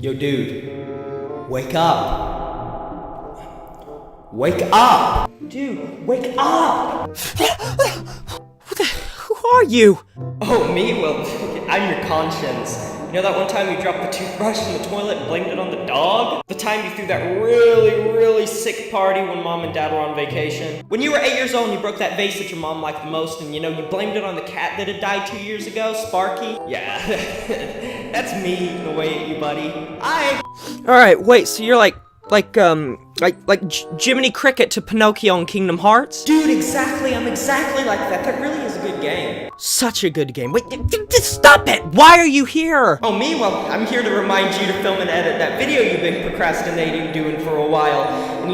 Yo, dude. Wake up. Wake up! Dude, wake up! Who are you? Oh, me? Well, I'm your conscience. You know that one time you dropped the toothbrush in the toilet and blamed it on the dog? The time you threw that really sick party when mom and dad were on vacation? When you were 8 years old and you broke that vase that your mom liked the most and you blamed it on the cat that had died 2 years ago, Sparky? Yeah, that's me eating away at you, buddy. Alright, wait, so you're like Jiminy Cricket to Pinocchio in Kingdom Hearts? Dude, exactly, I'm exactly like that. That really is a good game. Such a good game. Wait, stop it! Why are you here? Oh, me? Well, I'm here to remind you to film and edit that video you've been procrastinating doing for a while. And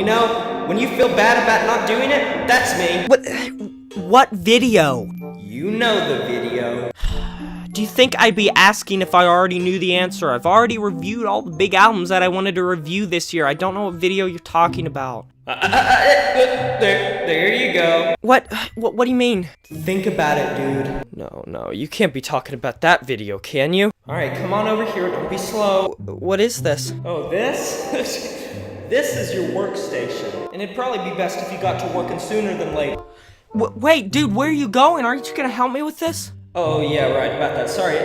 when you feel bad about not doing it, that's me. What video? You know the video. Do you think I'd be asking if I already knew the answer? I've already reviewed all the big albums that I wanted to review this year. I don't know what video you're talking about. There you go. What do you mean? Think about it, dude. No, you can't be talking about that video, can you? Alright, come on over here, don't be slow. What is this? Oh, this? This is your workstation. And it'd probably be best if you got to working sooner than later. Wait, dude, where are you going? Aren't you gonna help me with this? Oh, yeah, right, about that. Sorry,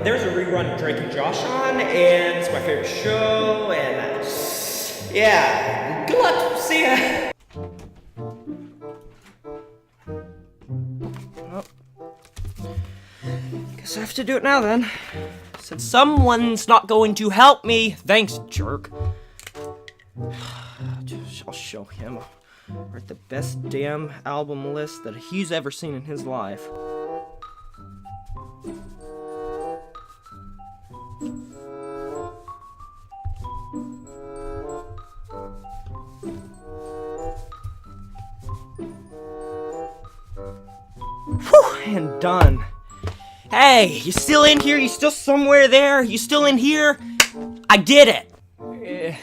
there's a rerun of Drake and Josh on, and it's my favorite show, and, yeah, good luck, see ya! Well, guess I have to do it now, then. Since someone's not going to help me. Thanks, jerk. I'll show him. Write the best damn album list that he's ever seen in his life. Whew, and done. Hey, you still in here? You still somewhere there? You still in here? I did it.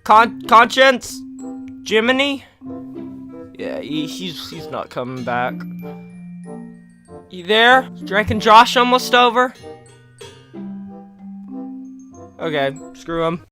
Conscience? Jiminy? Yeah, he's not coming back. You there? Is Drake and Josh almost over? Okay, screw him.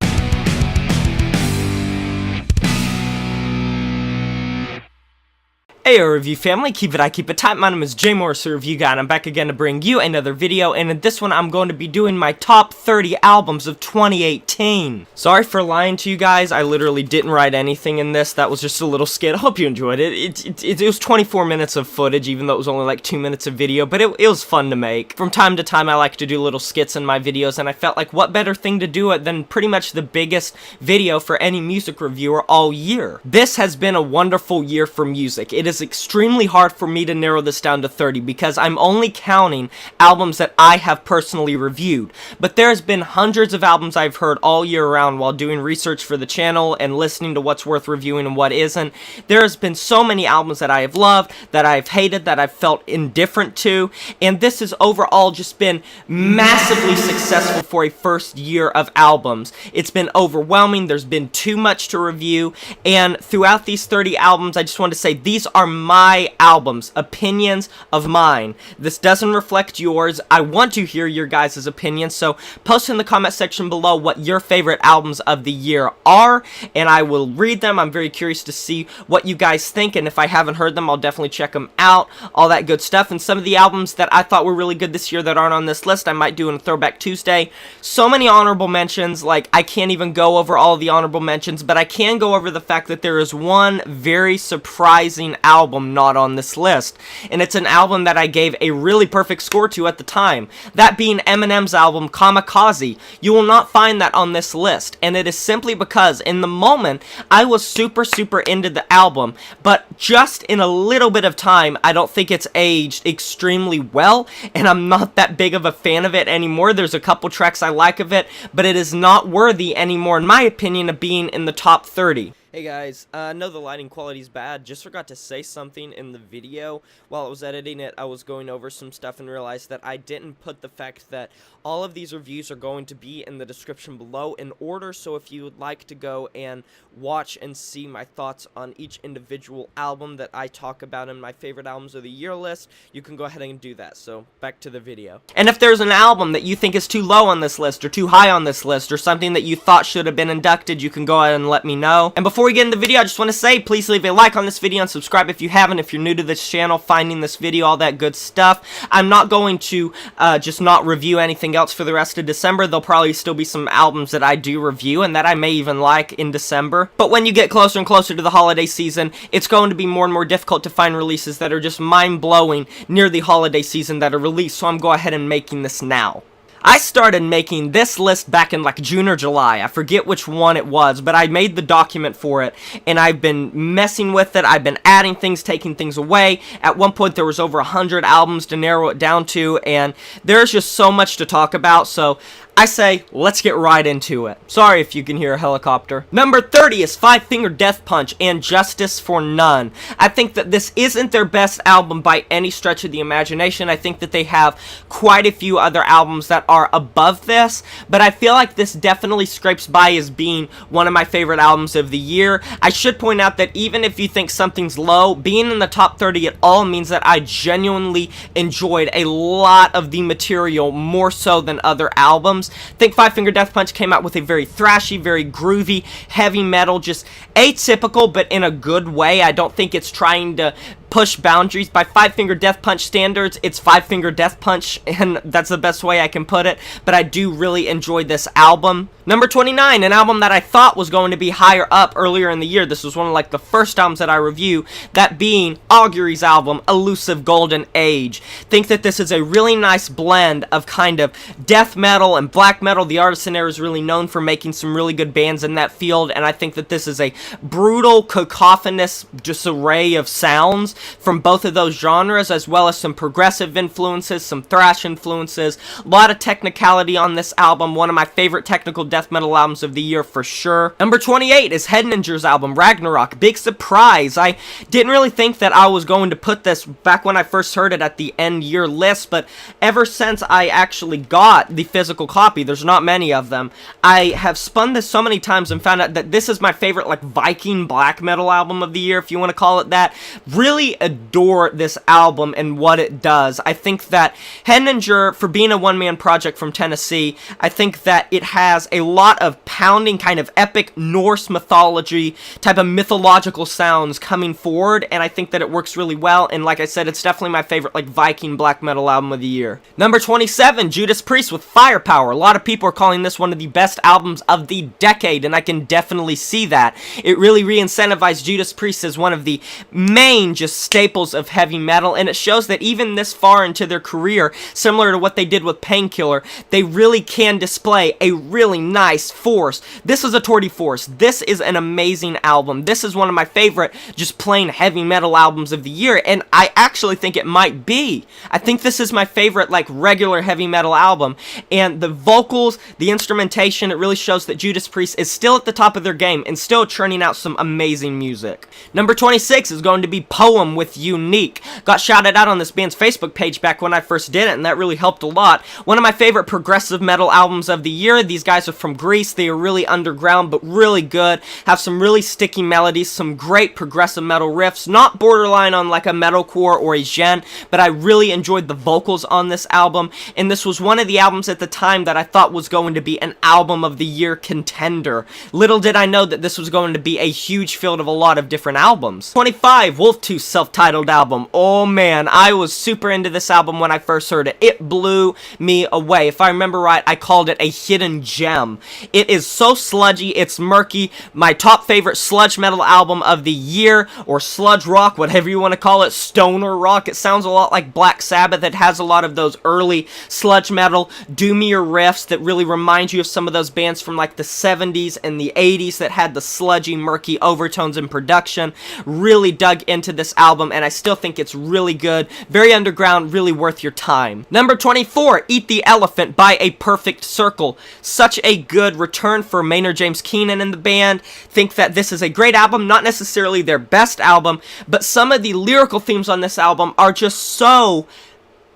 Hey review family, keep it tight. My name is J Morris, the review guy, and I'm back again to bring you another video, and in this one I'm going to be doing my top 30 albums of 2018. Sorry for lying to you guys, I literally didn't write anything in this. That was just a little skit. I hope you enjoyed it. It was 24 minutes of footage, even though it was only like 2 minutes of video, but it was fun to make. From time to time I like to do little skits in my videos, and I felt like what better thing to do it than pretty much the biggest video for any music reviewer all year. This has been a wonderful year for music. It is extremely hard for me to narrow this down to 30 because I'm only counting albums that I have personally reviewed, but there's been hundreds of albums I've heard all year round while doing research for the channel and listening to what's worth reviewing and what isn't. There has been so many albums that I have loved, that I've hated, that I've felt indifferent to, and this has overall just been massively successful for a first year of albums. It's been overwhelming, there's been too much to review, and throughout these 30 albums I just want to say these are my albums, opinions of mine. This doesn't reflect yours. I want to hear your guys' opinions, so post in the comment section below what your favorite albums of the year are, and I will read them. I'm very curious to see what you guys think, and if I haven't heard them, I'll definitely check them out, all that good stuff. And some of the albums that I thought were really good this year that aren't on this list, I might do in a Throwback Tuesday. So many honorable mentions, like I can't even go over all of the honorable mentions, but I can go over the fact that there is one very surprising album not on this list, and it's an album that I gave a really perfect score to at the time, that being Eminem's album Kamikaze. You will not find that on this list, and it is simply because in the moment I was super into the album, but just in a little bit of time I don't think it's aged extremely well, and I'm not that big of a fan of it anymore. There's a couple tracks I like of it, but it is not worthy anymore in my opinion of being in the top 30. Hey guys, I know the lighting quality's bad, just forgot to say something in the video. While I was editing it, I was going over some stuff and realized that I didn't put the fact that all of these reviews are going to be in the description below in order, so if you would like to go and watch and see my thoughts on each individual album that I talk about in my favorite albums of the year list, you can go ahead and do that. So, back to the video. And if there's an album that you think is too low on this list, or too high on this list, or something that you thought should have been inducted, you can go ahead and let me know. And before we get into the video, I just want to say, please leave a like on this video and subscribe if you haven't, if you're new to this channel, finding this video, all that good stuff. I'm not going to just not review anything else for the rest of December. There'll probably still be some albums that I do review and that I may even like in December. But when you get closer and closer to the holiday season, it's going to be more and more difficult to find releases that are just mind-blowing near the holiday season that are released, so I'm going ahead and making this now. I started making this list back in like June or July. I forget which one it was, but I made the document for it, and I've been messing with it. I've been adding things, taking things away. At one point, there was over 100 albums to narrow it down to, and there's just so much to talk about, so I say, let's get right into it. Sorry if you can hear a helicopter. Number 30 is Five Finger Death Punch and Justice for None. I think that this isn't their best album by any stretch of the imagination. I think that they have quite a few other albums that are above this, but I feel like this definitely scrapes by as being one of my favorite albums of the year. I should point out that even if you think something's low, being in the top 30 at all means that I genuinely enjoyed a lot of the material, more so than other albums. I think Five Finger Death Punch came out with a very thrashy, very groovy, heavy metal, just atypical, but in a good way. I don't think it's trying to push boundaries. By Five Finger Death Punch standards, it's Five Finger Death Punch, and that's the best way I can put it, but I do really enjoy this album. Number 29, an album that I thought was going to be higher up earlier in the year. This was one of like the first albums that I review, that being Augury's album, Elusive Golden Age. Think that this is a really nice blend of kind of death metal and black metal. The artist in there is really known for making some really good bands in that field, and I think that this is a brutal, cacophonous disarray of sounds from both of those genres, as well as some progressive influences, some thrash influences, a lot of technicality on this album, one of my favorite technical death metal albums of the year for sure. Number 28 is Hedninger's album, Ragnarok. Big surprise. I didn't really think that I was going to put this back when I first heard it at the end year list, but ever since I actually got the physical copy, there's not many of them, I have spun this so many times and found out that this is my favorite like Viking black metal album of the year, if you want to call it that. Really adore this album and what it does. I think that Hedninger, for being a one-man project from Tennessee, I think that it has a lot of pounding kind of epic Norse mythology type of mythological sounds coming forward, and I think that it works really well, and like I said, it's definitely my favorite like Viking black metal album of the year. Number 27, Judas Priest with Firepower. A lot of people are calling this one of the best albums of the decade, and I can definitely see that. It really re-incentivized Judas Priest as one of the main just staples of heavy metal, and it shows that even this far into their career, similar to what they did with Painkiller, they really can display a really nice force. This is a tour de force. This is an amazing album. This is one of my favorite just plain heavy metal albums of the year, and I actually think it might be. I think this is my favorite like regular heavy metal album, and the vocals, the instrumentation, it really shows that Judas Priest is still at the top of their game and still churning out some amazing music. Number 26 is going to be Poem with Unique. Got shouted out on this band's Facebook page back when I first did it, and that really helped a lot. One of my favorite progressive metal albums of the year. These guys are from Greece. They are really underground, but really good. Have some really sticky melodies, some great progressive metal riffs. Not borderline on like a metalcore or a gen, but I really enjoyed the vocals on this album, and this was one of the albums at the time that I thought was going to be an album of the year contender. Little did I know that this was going to be a huge field of a lot of different albums. 25, Wolftooth's self-titled album. Oh man, I was super into this album when I first heard it. It blew me away. If I remember right, I called it a hidden gem. It is so sludgy, it's murky. My top favorite sludge metal album of the year, or sludge rock, whatever you want to call it, stoner rock. It sounds a lot like Black Sabbath. It has a lot of those early sludge metal, doomier riffs that really remind you of some of those bands from like the 70s and the 80s that had the sludgy, murky overtones in production. Really dug into this album, and I still think it's really good, very underground, really worth your time. Number 24, Eat the Elephant by A Perfect Circle. Such a good return for Maynard James Keenan and the band. Think that this is a great album, not necessarily their best album, but some of the lyrical themes on this album are just so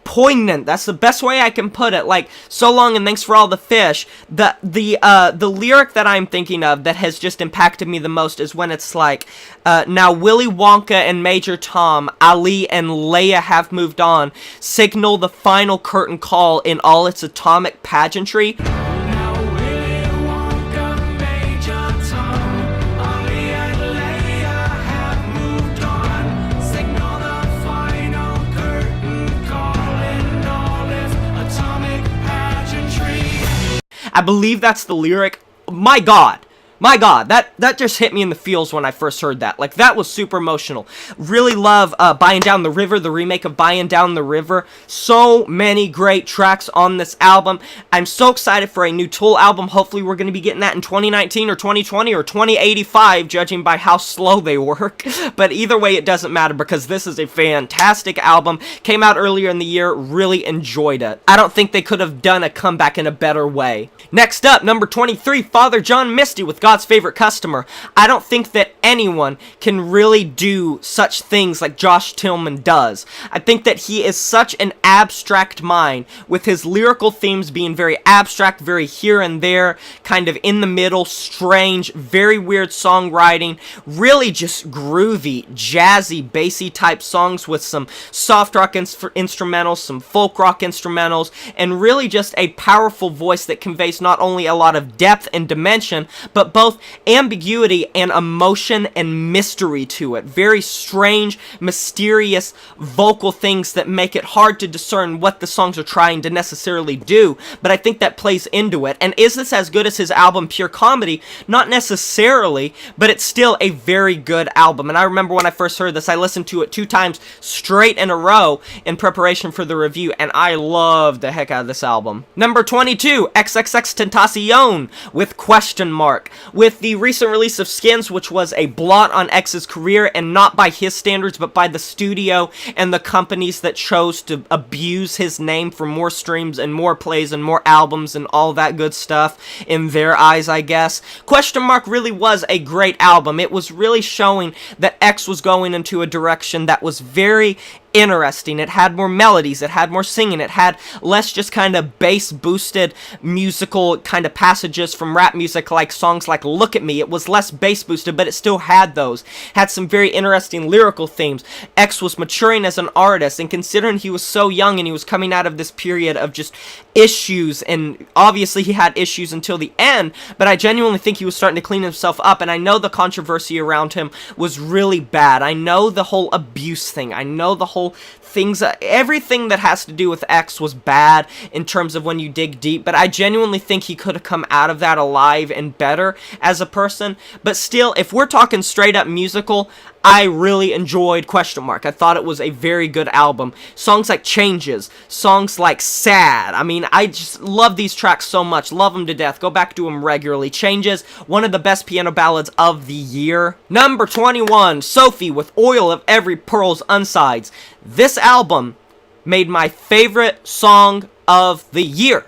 poignant. That's the best way I can put it. Like, so long and thanks for all the fish. The lyric that I'm thinking of that has just impacted me the most is when it's like, now Willy Wonka and Major Tom, Ali and Leia have moved on. Signal the final curtain call in all its atomic pageantry. I believe that's the lyric. My God, that just hit me in the feels when I first heard that. Like, that was super emotional. Really love Buying Down the River, the remake of Buying Down the River. So many great tracks on this album. I'm so excited for a new Tool album. Hopefully we're going to be getting that in 2019 or 2020 or 2085, judging by how slow they work. But either way, it doesn't matter because this is a fantastic album. Came out earlier in the year, really enjoyed it. I don't think they could have done a comeback in a better way. Next up, number 23, Father John Misty with God's Favorite Customer. I don't think that anyone can really do such things like Josh Tillman does. I think that he is such an abstract mind, with his lyrical themes being very abstract, very here and there, kind of in the middle, strange, very weird songwriting, really just groovy, jazzy, bassy type songs with some soft rock instrumentals, some folk rock instrumentals, and really just a powerful voice that conveys not only a lot of depth and dimension, but both ambiguity and emotion and mystery to it. Very strange, mysterious vocal things that make it hard to discern what the songs are trying to necessarily do, but I think that plays into it. And is this as good as his album Pure Comedy? Not necessarily, but it's still a very good album. And I remember when I first heard this, I listened to it 2 times straight in a row in preparation for the review, and I loved the heck out of this album. Number 22, XXXTentacion with Question Mark. With the recent release of Skins, which was a blot on X's career, and not by his standards, but by the studio and the companies that chose to abuse his name for more streams and more plays and more albums and all that good stuff in their eyes, I guess. Question Mark really was a great album. It was really showing that X was going into a direction that was very interesting. It had more melodies, it had more singing, it had less just kind of bass boosted musical kind of passages from rap music like songs like Look at Me. It was less bass boosted, but it still had those. Had some very interesting lyrical themes. X was maturing as an artist, and considering he was so young and he was coming out of this period of just issues, and obviously he had issues until the end, but I genuinely think he was starting to clean himself up. And I know the controversy around him was really bad. I know the whole abuse thing. I know the whole things, everything that has to do with X was bad in terms of when you dig deep, but I genuinely think he could have come out of that alive and better as a person. But still, if we're talking straight up musical, I really enjoyed Question Mark. I thought it was a very good album. Songs like Changes, songs like Sad. I mean, I just love these tracks so much. Love them to death. Go back to them regularly. Changes, one of the best piano ballads of the year. Number 21, Sophie with Oil of Every Pearl's Unsides. This album made my favorite song of the year.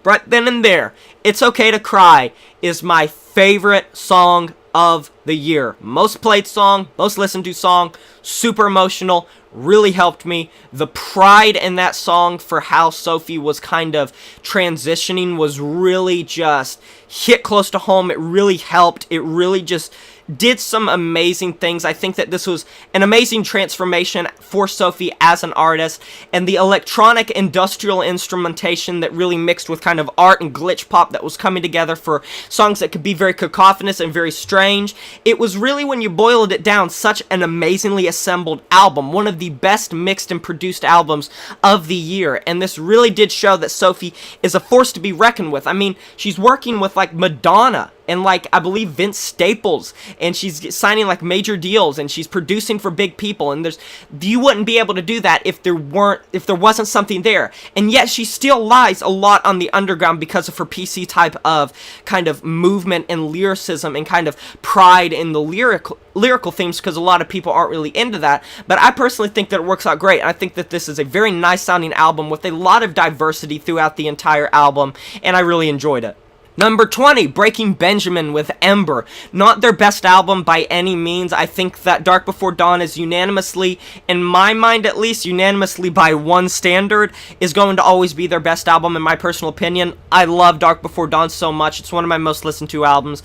Right then and there. It's Okay to Cry is my favorite song of the year. Most played song, most listened to song, super emotional, really helped me. The pride in that song for how Sophie was kind of transitioning was really just hit close to home. It really helped. It really just did some amazing things. I think that this was an amazing transformation for Sophie as an artist, and the electronic industrial instrumentation that really mixed with kind of art and glitch pop that was coming together for songs that could be very cacophonous and very strange. It was really, when you boiled it down, such an amazingly assembled album, one of the best mixed and produced albums of the year. And this really did show that Sophie is a force to be reckoned with. I mean, she's working with like Madonna and like I believe Vince Staples, and she's signing like major deals, and she's producing for big people, and you wouldn't be able to do that if there wasn't something there. And yet she still lies a lot on the underground because of her PC type of kind of movement and lyricism and kind of pride in the lyrical themes, because a lot of people aren't really into that. But I personally think that it works out great. I think that this is a very nice sounding album with a lot of diversity throughout the entire album, and I really enjoyed it. Number 20, Breaking Benjamin with Ember. Not their best album by any means. I think that Dark Before Dawn is unanimously, in my mind at least, unanimously by one standard, is going to always be their best album in my personal opinion. I love Dark Before Dawn so much. It's one of my most listened to albums.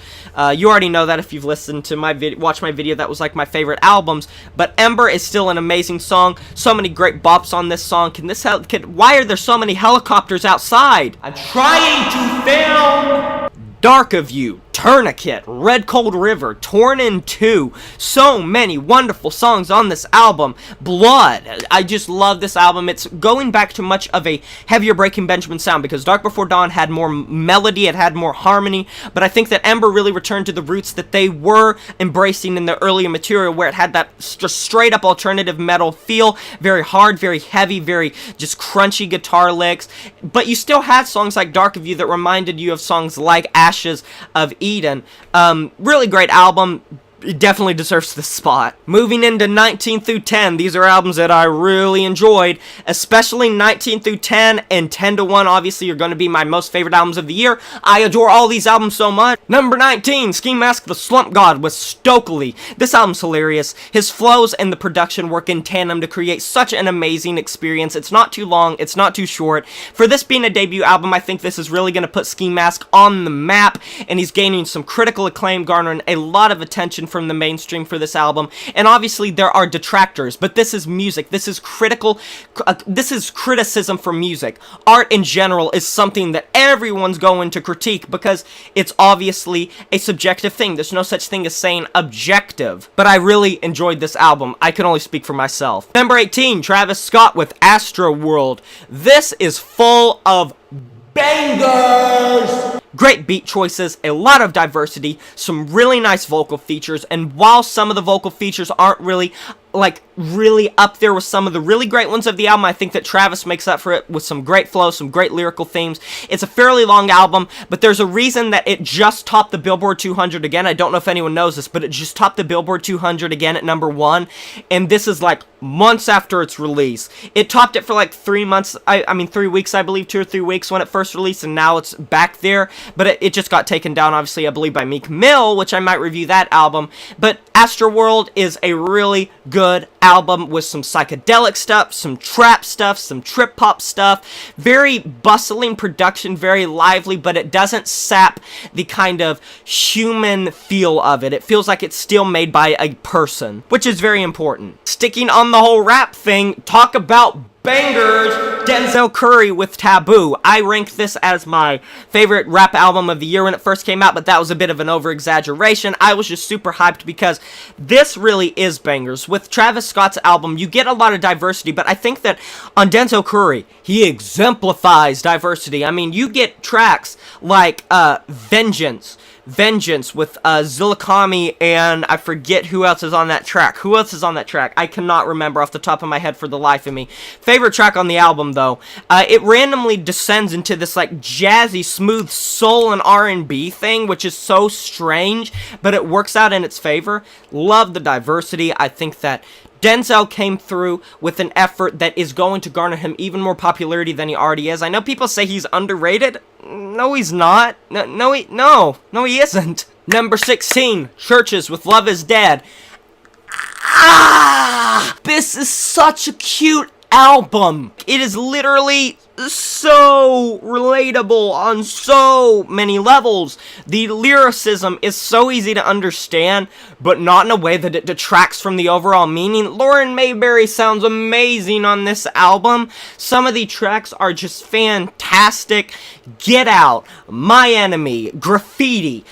You already know that if you've listened to my watched my video. That was like my favorite albums. But Ember is still an amazing song. So many great bops on this song. Why are there so many helicopters outside? I'm trying to film. Dark of You, Tourniquet, Red Cold River, Torn in Two. So many wonderful songs on this album. Blood. I just love this album. It's going back to much of a heavier Breaking Benjamin sound, because Dark Before Dawn had more melody, it had more harmony, but I think that Ember really returned to the roots that they were embracing in the earlier material, where it had that just straight up alternative metal feel, very hard, very heavy, very just crunchy guitar licks, but you still had songs like Dark of You that reminded you of songs like Ashes of Eden. Really great album. It definitely deserves this spot. Moving into 19 through 10, these are albums that I really enjoyed, especially 19 through 10 and 10 to 1 obviously are going to be my most favorite albums of the year. I adore all these albums so much. Number 19, Ski Mask the Slump God with Stokely. This album's hilarious. His flows and the production work in tandem to create such an amazing experience. It's not too long, it's not too short. For this being a debut album, I think this is really going to put Ski Mask on the map, and he's gaining some critical acclaim, garnering a lot of attention from the mainstream for this album. And obviously there are detractors, but this is music. This is this is criticism for music. Art in general is something that everyone's going to critique, because it's obviously a subjective thing. There's no such thing as saying objective. But I really enjoyed this album. I can only speak for myself. Number 18, Travis Scott with Astroworld. This is full of bangers! Great beat choices, a lot of diversity, some really nice vocal features, and while some of the vocal features aren't really up there with some of the really great ones of the album, I think that Travis makes up for it with some great flow, some great lyrical themes. It's a fairly long album, but there's a reason that it just topped the Billboard 200 again. I don't know if anyone knows this, but it just topped the Billboard 200 again at number 1, and this is like months after its release. It topped it for like 3 months, I mean 3 weeks, I believe, 2 or 3 weeks when it first released, and now it's back there, but it just got taken down, obviously, I believe, by Meek Mill, which I might review that album. But Astroworld is a really good album with some psychedelic stuff, some trap stuff, some trip hop stuff, very bustling production, very lively, but it doesn't sap the kind of human feel of it. It feels like it's still made by a person, which is very important. Sticking on the whole rap thing, talk about bangers, Denzel Curry with Taboo. I rank this as my favorite rap album of the year when it first came out, but that was a bit of an over-exaggeration. I was just super hyped because this really is bangers. With Travis Scott's album, you get a lot of diversity, but I think that on Denzel Curry, he exemplifies diversity. I mean, you get tracks like Vengeance with Zillikami, and I forget who else is on that track. Who else is on that track? I cannot remember off the top of my head for the life of me. Favorite track on the album, though. It randomly descends into this like jazzy, smooth soul and R&B thing, which is so strange, but it works out in its favor. Love the diversity. I think that Denzel came through with an effort that is going to garner him even more popularity than he already is. I know people say he's underrated. No, he's not. No, he isn't. Number 16, Churches with Love Is Dead. This is such a cute album. It is literally so relatable on so many levels. The lyricism is so easy to understand, but not in a way that it detracts from the overall meaning. Lauren Mayberry sounds amazing on this album. Some of the tracks are just fantastic. Get Out, My Enemy, Graffiti.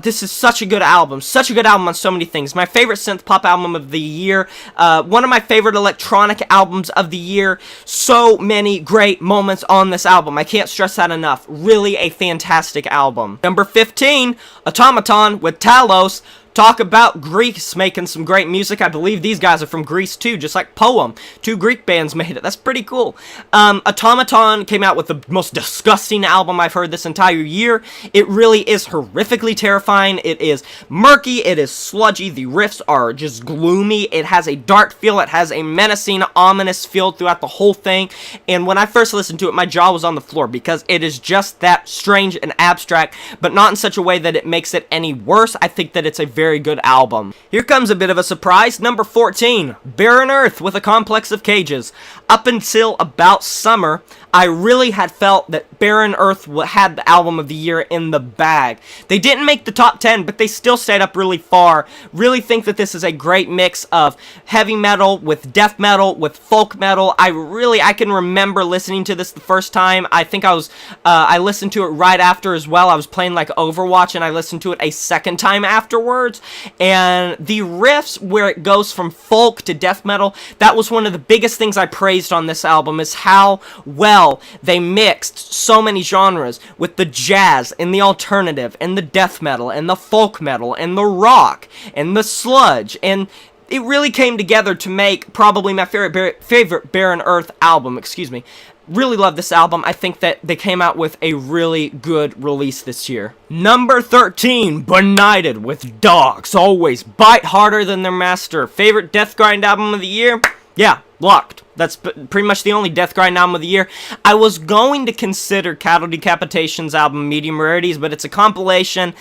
This is such a good album. Such a good album on so many things. My favorite synth pop album of the year. One of my favorite electronic albums of the year. So many great moments on this album. I can't stress that enough. Really a fantastic album. Number 15, Otamatone with Talos. Talk about Greece making some great music. I believe these guys are from Greece too, just like Poem. 2 Greek bands made it. That's pretty cool. Otamatone came out with the most disgusting album I've heard this entire year. It really is horrifically terrifying. It is murky. It is sludgy. The riffs are just gloomy. It has a dark feel. It has a menacing, ominous feel throughout the whole thing. And when I first listened to it, my jaw was on the floor because it is just that strange and abstract, but not in such a way that it makes it any worse. I think that it's a very good album. Here comes a bit of a surprise. Number 14, Barren Earth with a Complex of Cages. Up until about summer, I really had felt that Barren Earth had the album of the year in the bag. They didn't make the top 10, but they still stayed up really far. Really think that this is a great mix of heavy metal with death metal with folk metal. I can remember listening to this the first time. I think I listened to it right after as well. I was playing like Overwatch and I listened to it a second time afterwards. And the riffs where it goes from folk to death metal, that was one of the biggest things I praised on this album, is how well they mixed so many genres with the jazz and the alternative and the death metal and the folk metal and the rock and the sludge, and it really came together to make probably my favorite Barren Earth album. Really love this album. I think that they came out with a really good release this year. Number 13, Benighted with Dogs Always Bite Harder Than Their Master. Favorite death grind album of the year? Yeah, locked. That's pretty much the only death grind album of the year. I was going to consider Cattle Decapitation's album Medium Rarities, but it's a compilation,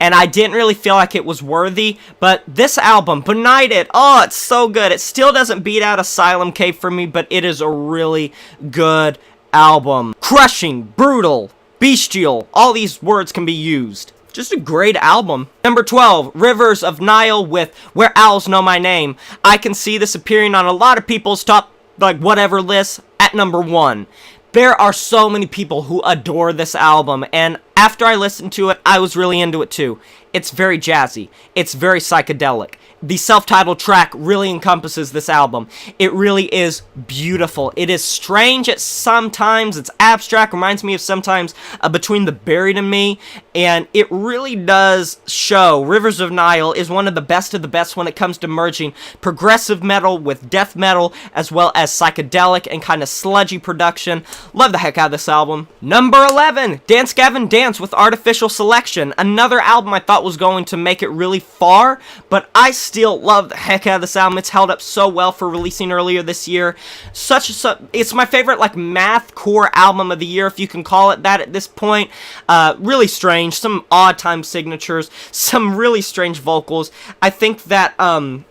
and I didn't really feel like it was worthy. But this album, Benighted, oh, it's so good. It still doesn't beat out Asylum Cave for me, but it is a really good album. Crushing, brutal, bestial, all these words can be used. Just a great album. Number 12, Rivers of Nile with Where Owls Know My Name. I can see this appearing on a lot of people's top, whatever lists at number 1. There are so many people who adore this album, and after I listened to it, I was really into it too. It's very jazzy. It's very psychedelic. The self-titled track really encompasses this album. It really is beautiful. It is strange at sometimes. It's abstract. Reminds me of sometimes Between the Buried and Me. And it really does show. Rivers of Nile is one of the best when it comes to merging progressive metal with death metal, as well as psychedelic and kind of sludgy production. Love the heck out of this album. Number 11, Dance Gavin Dance with Artificial Selection. Another album I thought was going to make it really far, but I still love the heck out of this album. It's held up so well for releasing earlier this year. It's my favorite mathcore album of the year, if you can call it that at this point. Really strange, some odd time signatures, some really strange vocals. I think that Tillium,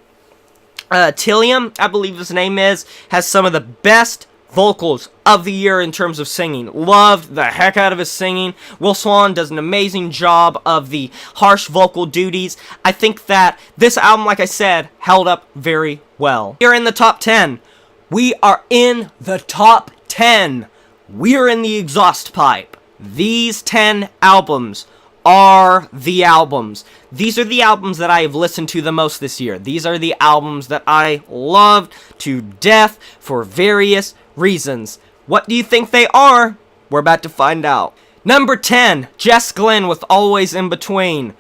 I believe his name is, has some of the best vocals of the year in terms of singing. Loved the heck out of his singing. Will Swan does an amazing job of the harsh vocal duties. I think that this album, like I said, held up very well. Here in the top 10. We are in the top 10. We're in the exhaust pipe. These 10 albums are the albums. These are the albums that I have listened to the most this year. These are the albums that I loved to death for various reasons. What do you think they are? We're about to find out. Number 10, Jess Glynne with Always in Between.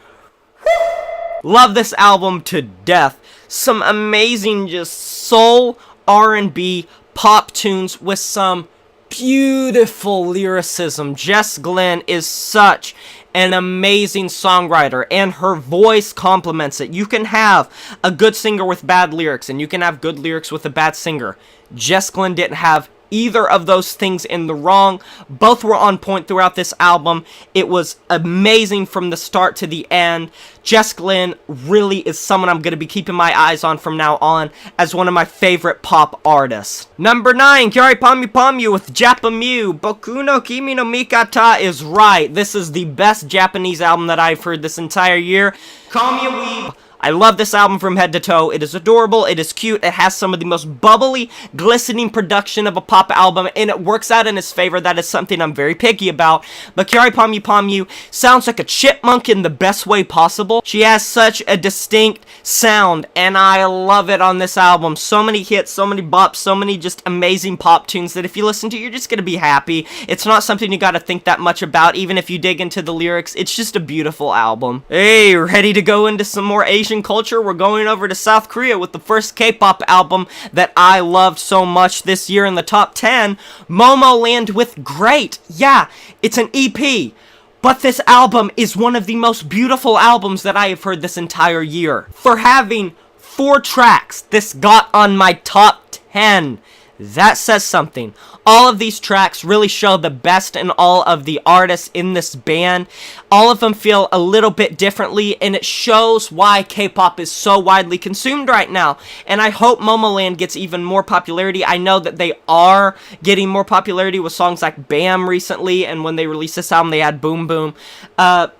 Love this album to death. Some amazing just soul, R&B, pop tunes with some beautiful lyricism. Jess Glynne is such an amazing songwriter, and her voice complements it. You can have a good singer with bad lyrics, and you can have good lyrics with a bad singer. Jess Glynne didn't have either of those things in the wrong. Both were on point throughout this album. It was amazing from the start to the end. Jess Glynne really is someone I'm going to be keeping my eyes on from now on as one of my favorite pop artists. Number 9, Kyary Pamyu with Japamew. Boku no Kimi no Mikata is right. This is the best Japanese album that I've heard this entire year. Call me a weeb. I love this album from head to toe. It is adorable, it is cute, it has some of the most bubbly, glistening production of a pop album, and it works out in his favor. That is something I'm very picky about. But Kyary Palm You sounds like a chipmunk in the best way possible. She has such a distinct sound, and I love it on this album. So many hits, so many bops, so many just amazing pop tunes that if you listen to, you're just gonna be happy. It's not something you gotta think that much about, even if you dig into the lyrics. It's just a beautiful album. Hey, ready to go into some more Asian culture? We're going over to South Korea with the first K-pop album that I loved so much this year in the top 10, Momoland with Great. Yeah, it's an EP. But this album is one of the most beautiful albums that I have heard this entire year. For having 4 tracks, this got on my top 10. That says something. All of these tracks really show the best in all of the artists in this band. All of them feel a little bit differently, and it shows why K-pop is so widely consumed right now. And I hope Momoland gets even more popularity. I know that they are getting more popularity with songs like Bam recently, and when they released this album, they had Boom Boom.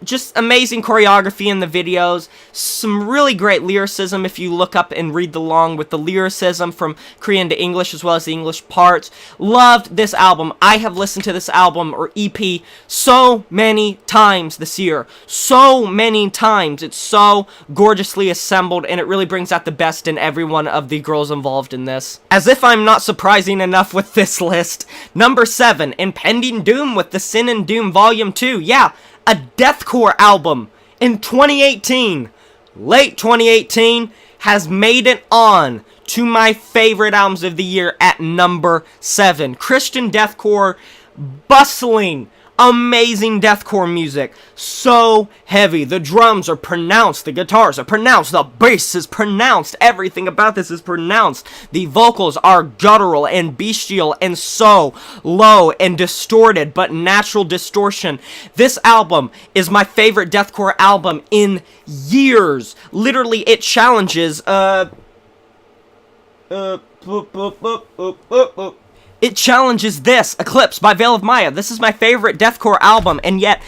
Just amazing choreography in the videos. Some really great lyricism if you look up and read along with the lyricism from Korean to English as well as the English parts. Loved this album. I have listened to this album or EP so many times this year. So many times. It's so gorgeously assembled, and it really brings out the best in every one of the girls involved in this. As if I'm not surprising enough with this list. Number 7, Impending Doom with the Sin and Doom Volume 2. Yeah, a deathcore album in 2018. Late 2018 has made it on to my favorite albums of the year at number 7. Christian deathcore, bustling, amazing deathcore music. So heavy. The drums are pronounced, the guitars are pronounced, the bass is pronounced, everything about this is pronounced. The vocals are guttural and bestial and so low and distorted, but natural distortion. This album is my favorite deathcore album in years. Literally, it challenges, it challenges this, Eclipse by Veil of Maya. This is my favorite deathcore album, and yet,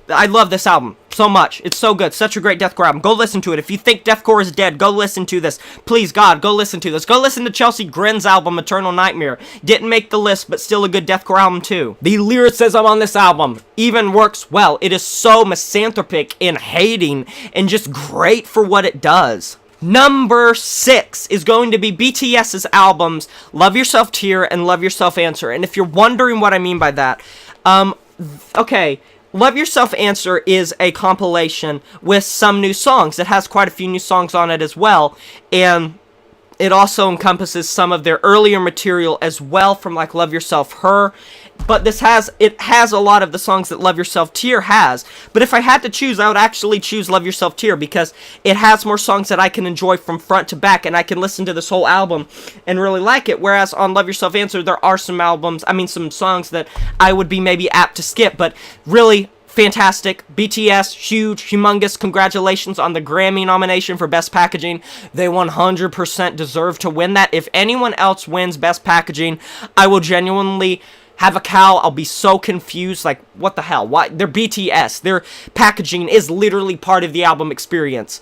I love this album so much. It's so good. Such a great deathcore album. Go listen to it. If you think deathcore is dead, go listen to this. Please, God, go listen to this. Go listen to Chelsea Grin's album, Eternal Nightmare. Didn't make the list, but still a good deathcore album, too. The lyricism on this album even works well. It is so misanthropic and hating, and just great for what it does. Number 6 is going to be BTS's albums Love Yourself Tear and Love Yourself Answer. And if you're wondering what I mean by that, okay, Love Yourself Answer is a compilation with some new songs. It has quite a few new songs on it as well, and it also encompasses some of their earlier material as well from like Love Yourself Her. But it has a lot of the songs that Love Yourself Tear has. But if I had to choose, I would actually choose Love Yourself Tear because it has more songs that I can enjoy from front to back, and I can listen to this whole album and really like it. Whereas on Love Yourself Answer, there are some songs that I would be maybe apt to skip, but really fantastic. BTS, huge, humongous congratulations on the Grammy nomination for Best Packaging. They 100% deserve to win that. If anyone else wins Best Packaging, I will genuinely have a cow. I'll be so confused, like, what the hell? Why? They're BTS. Their packaging is literally part of the album experience.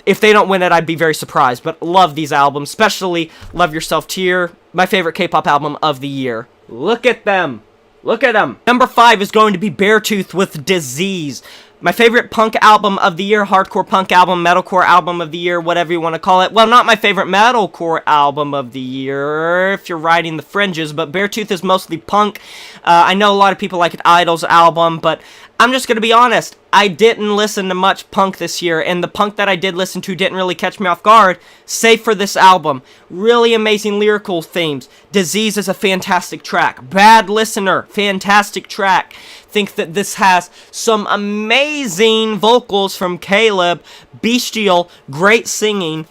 If they don't win it, I'd be very surprised, but love these albums, especially Love Yourself Tear, my favorite K-pop album of the year. Look at them. Look at them. Number 5 is going to be Beartooth with Disease. My favorite punk album of the year, hardcore punk album, metalcore album of the year, whatever you want to call it. Well, not my favorite metalcore album of the year, if you're riding the fringes, but Beartooth is mostly punk. I know a lot of people like it, Idol's album, but I'm just going to be honest. I didn't listen to much punk this year, and the punk that I did listen to didn't really catch me off guard, save for this album. Really amazing lyrical themes. Disease is a fantastic track. Bad Listener, fantastic track. Think that this has some amazing vocals from Caleb. Bestial, great singing.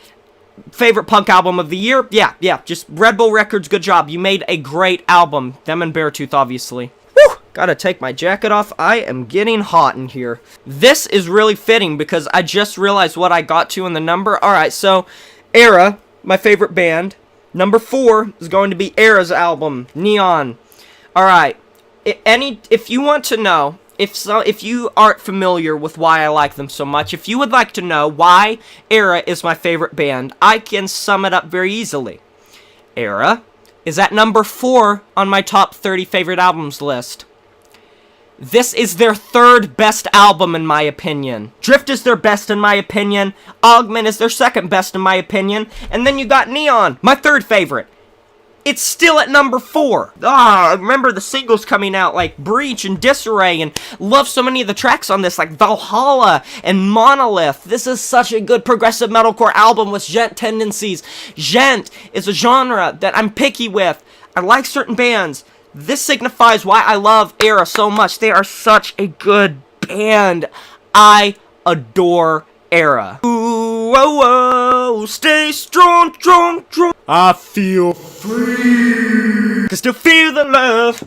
Favorite punk album of the year? Yeah, just Red Bull Records, good job. You made a great album. Them and Beartooth, obviously. Whew! Gotta take my jacket off. I am getting hot in here. This is really fitting because I just realized what I got to in the number. Alright, so Era, my favorite band. Number 4 is going to be Era's album, Neon. Alright, if you want to know if you aren't familiar with why I like them so much, if you would like to know why Era is my favorite band, I can sum it up very easily. Era is at number 4 on my top 30 favorite albums list. This is their 3rd best album in my opinion. Drift is their best in my opinion. Augment is their 2nd best in my opinion. And then you got Neon, my 3rd favorite. It's still at number 4. I remember the singles coming out like Breach and Disarray, and love so many of the tracks on this like Valhalla and Monolith. This is such a good progressive metalcore album with gent tendencies. Gent is a genre that I'm picky with. I like certain bands. This signifies why I love Era so much. They are such a good band. I adore Era. Ooh, oh, oh, stay strong, strong, strong. I feel free. I can still feel the love.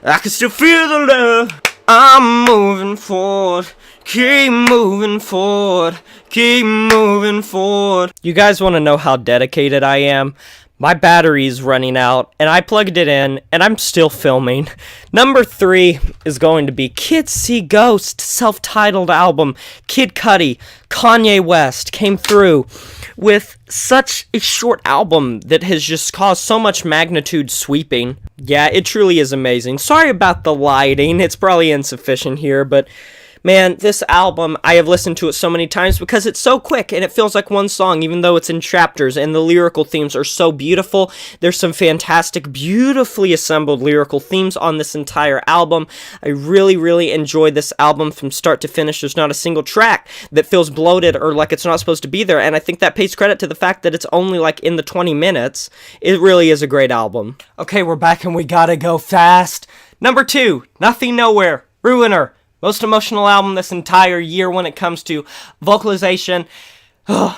I can still feel the love. I'm moving forward. Keep moving forward. Keep moving forward. You guys want to know how dedicated I am? My battery's running out, and I plugged it in, and I'm still filming. Number 3 is going to be Kids See Ghost, self-titled album. Kid Cudi, Kanye West came through with such a short album that has just caused so much magnitude sweeping. Yeah, it truly is amazing. Sorry about the lighting, it's probably insufficient here, but man, this album, I have listened to it so many times because it's so quick and it feels like one song even though it's in chapters, and the lyrical themes are so beautiful. There's some fantastic, beautifully assembled lyrical themes on this entire album. I really, really enjoyed this album from start to finish. There's not a single track that feels bloated or like it's not supposed to be there, and I think that pays credit to the fact that it's only like in the 20 minutes. It really is a great album. Okay, we're back and we gotta go fast. Number 2, Nothing Nowhere, Ruiner. Most emotional album this entire year when it comes to vocalization.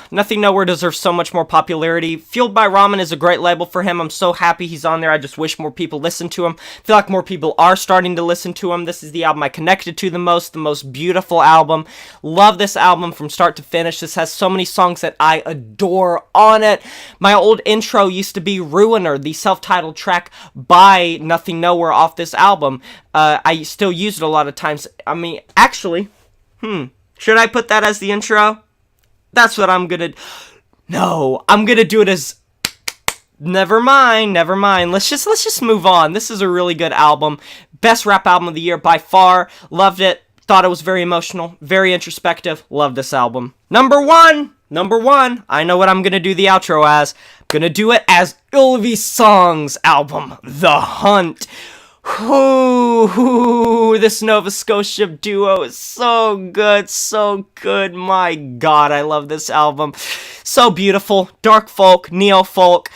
Nothing Nowhere deserves so much more popularity. Fueled by Ramen is a great label for him. I'm so happy he's on there. I just wish more people listened to him. I feel like more people are starting to listen to him. This is the album I connected to the most beautiful album. Love this album from start to finish. This has so many songs that I adore on it. My old intro used to be Ruiner, the self-titled track by Nothing Nowhere off this album. I still use it a lot of times. I mean, actually, should I put that as the intro? That's what I'm gonna... No, I'm gonna do it as... Never mind. Let's just move on. This is a really good album. Best rap album of the year by far. Loved it. Thought it was very emotional, very introspective. Love this album. Number one. I know what I'm gonna do the outro as. I'm gonna do it as Ylvi Song's album, The Hunt. This Nova Scotia duo is so good, my god, I love this album. So beautiful, dark folk, neo-folk,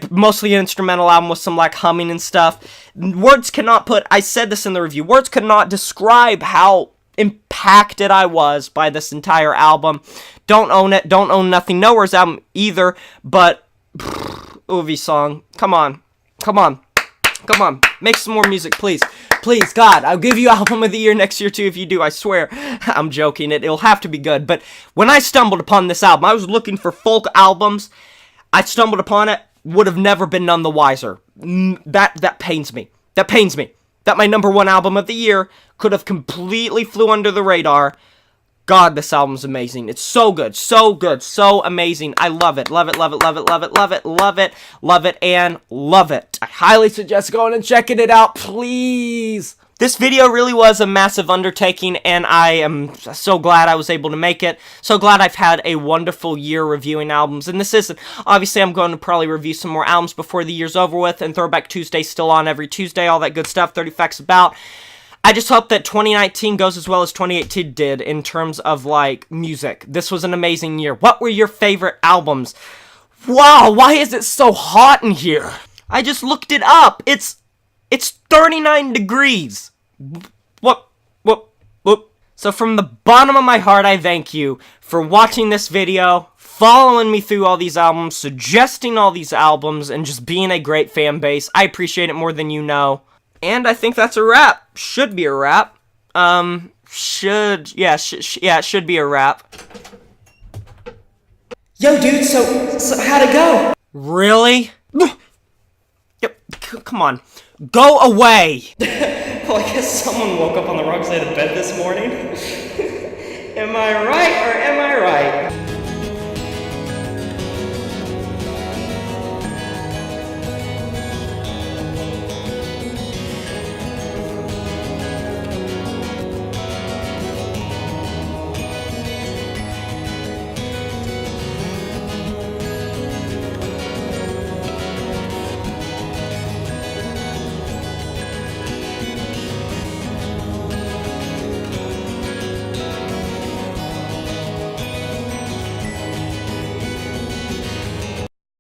mostly an instrumental album with some like humming and stuff. Words cannot put, I said this in the review, words could not describe how impacted I was by this entire album. Don't own it, don't own Nothing Nowhere's album either, but Ylvi Song, come on, make some more music, please. Please, God, I'll give you Album of the Year next year too if you do, I swear. I'm joking, it'll have to be good. But when I stumbled upon this album, I was looking for folk albums. I stumbled upon it, would have never been none the wiser. That pains me. That my number 1 album of the year could have completely flew under the radar. God, this album's amazing. It's so good, so amazing. I love it, and love it. I highly suggest going and checking it out, please. This video really was a massive undertaking, and I am so glad I was able to make it. So glad I've had a wonderful year reviewing albums, and this isn't, obviously I'm going to probably review some more albums before the year's over with, and Throwback Tuesday's still on every Tuesday, all that good stuff, 30 Facts About. I just hope that 2019 goes as well as 2018 did in terms of, like, music. This was an amazing year. What were your favorite albums? Wow, why is it so hot in here? I just looked it up. It's 39 degrees. What? So from the bottom of my heart, I thank you for watching this video, following me through all these albums, suggesting all these albums, and just being a great fan base. I appreciate it more than you know. And I think that's a wrap. Should be a wrap. It should be a wrap. Yo, dude, so how'd it go? Really? Yep, come on. Go away! Well, I guess someone woke up on the wrong side of bed this morning. Am I right or am I right?